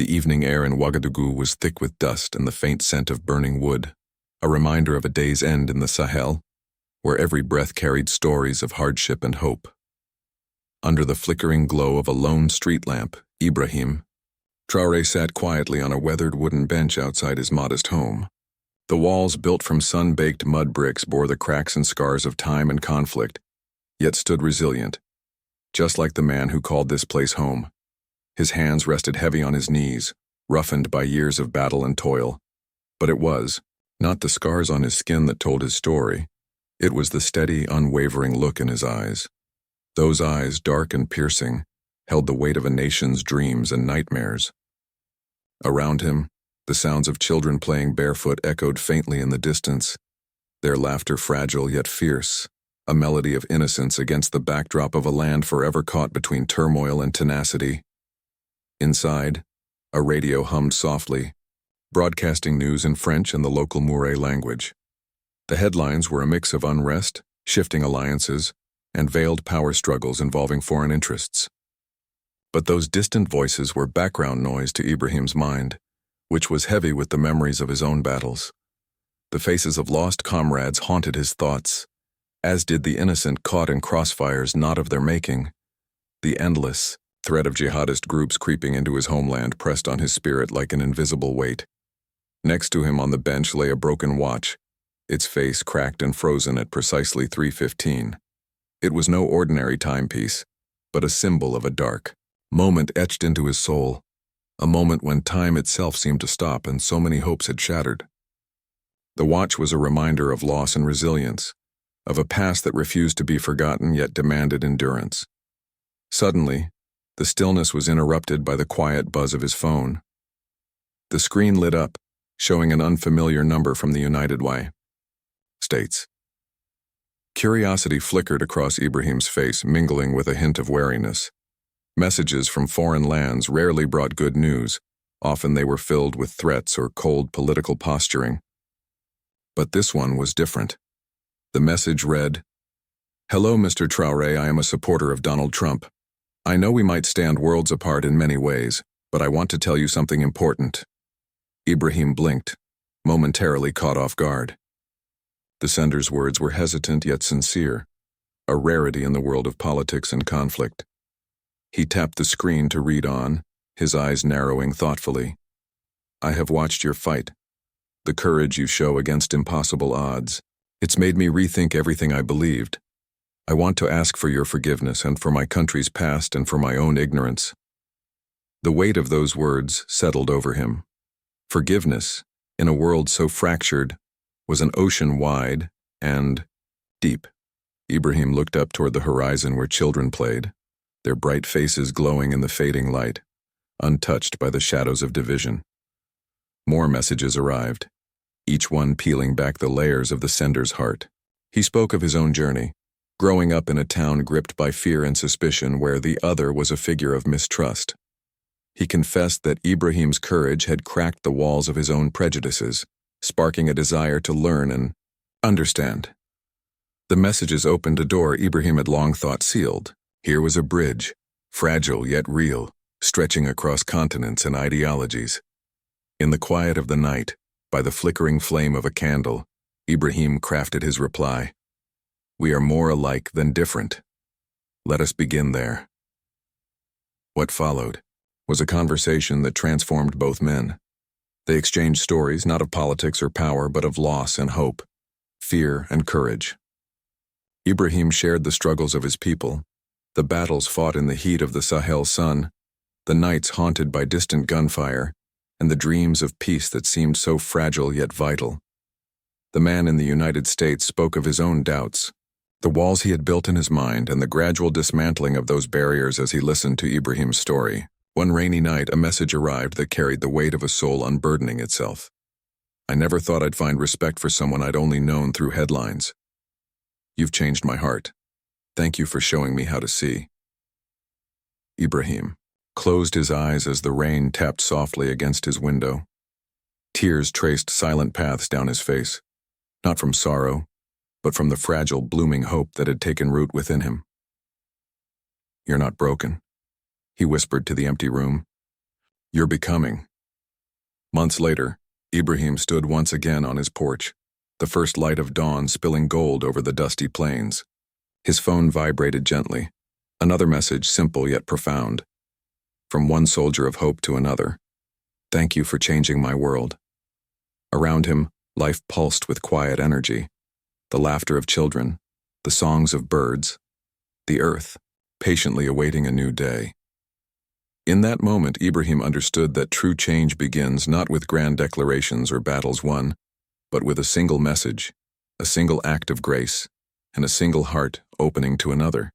The evening air in Ouagadougou was thick with dust and the faint scent of burning wood, a reminder of a day's end in the Sahel, where every breath carried stories of hardship and hope. Under the flickering glow of a lone street lamp, Ibrahim Traoré sat quietly on a weathered wooden bench outside his modest home. The walls, built from sun-baked mud bricks, bore the cracks and scars of time and conflict, yet stood resilient, just like the man who called this place home. His hands rested heavy on his knees, roughened by years of battle and toil. But it was not the scars on his skin that told his story. It was the steady, unwavering look in his eyes. Those eyes, dark and piercing, held the weight of a nation's dreams and nightmares. Around him, the sounds of children playing barefoot echoed faintly in the distance, their laughter fragile yet fierce, a melody of innocence against the backdrop of a land forever caught between turmoil and tenacity. Inside, a radio hummed softly, broadcasting news in French and the local Moure language. The headlines were a mix of unrest, shifting alliances, and veiled power struggles involving foreign interests. But those distant voices were background noise to Ibrahim's mind, which was heavy with the memories of his own battles. The faces of lost comrades haunted his thoughts, as did the innocent caught in crossfires not of their making. The endless threat of jihadist groups creeping into his homeland pressed on his spirit like an invisible weight. Next to him on the bench lay a broken watch, its face cracked and frozen at precisely 3:15. It was no ordinary timepiece, but a symbol of a dark moment etched into his soul, a moment when time itself seemed to stop and so many hopes had shattered. The watch was a reminder of loss and resilience, of a past that refused to be forgotten yet demanded endurance. Suddenly, the stillness was interrupted by the quiet buzz of his phone. The screen lit up, showing an unfamiliar number from the United States. Curiosity flickered across Ibrahim's face, mingling with a hint of wariness. Messages from foreign lands rarely brought good news. Often they were filled with threats or cold political posturing. But this one was different. The message read, "Hello, Mr. Traoré, I am a supporter of Donald Trump. I know we might stand worlds apart in many ways, but I want to tell you something important." Ibrahim blinked, momentarily caught off guard. The sender's words were hesitant yet sincere, a rarity in the world of politics and conflict. He tapped the screen to read on, his eyes narrowing thoughtfully. "I have watched your fight, the courage you show against impossible odds. It's made me rethink everything I believed. I want to ask for your forgiveness and for my country's past and for my own ignorance." The weight of those words settled over him. Forgiveness, in a world so fractured, was an ocean wide and deep. Ibrahim looked up toward the horizon where children played, their bright faces glowing in the fading light, untouched by the shadows of division. More messages arrived, each one peeling back the layers of the sender's heart. He spoke of his own journey, growing up in a town gripped by fear and suspicion where the other was a figure of mistrust. He confessed that Ibrahim's courage had cracked the walls of his own prejudices, sparking a desire to learn and understand. The messages opened a door Ibrahim had long thought sealed. Here was a bridge, fragile yet real, stretching across continents and ideologies. In the quiet of the night, by the flickering flame of a candle, Ibrahim crafted his reply. "We are more alike than different. Let us begin there." What followed was a conversation that transformed both men. They exchanged stories not of politics or power, but of loss and hope, fear and courage. Ibrahim shared the struggles of his people, the battles fought in the heat of the Sahel sun, the nights haunted by distant gunfire, and the dreams of peace that seemed so fragile yet vital. The man in the United States spoke of his own doubts, the walls he had built in his mind, and the gradual dismantling of those barriers as he listened to Ibrahim's story. One rainy night, a message arrived that carried the weight of a soul unburdening itself. "I never thought I'd find respect for someone I'd only known through headlines. You've changed my heart. Thank you for showing me how to see." Ibrahim closed his eyes as the rain tapped softly against his window. Tears traced silent paths down his face, not from sorrow, but from the fragile, blooming hope that had taken root within him. "You're not broken," he whispered to the empty room. You're becoming. Months later, Ibrahim stood once again on his porch, the first light of dawn spilling gold over the dusty plains. His phone vibrated gently, another message simple yet profound. From one soldier of hope to another. Thank you for changing my world. Around him, life pulsed with quiet energy. The laughter of children, the songs of birds, the earth, patiently awaiting a new day. In that moment, Ibrahim understood that true change begins not with grand declarations or battles won, but with a single message, a single act of grace, and a single heart opening to another.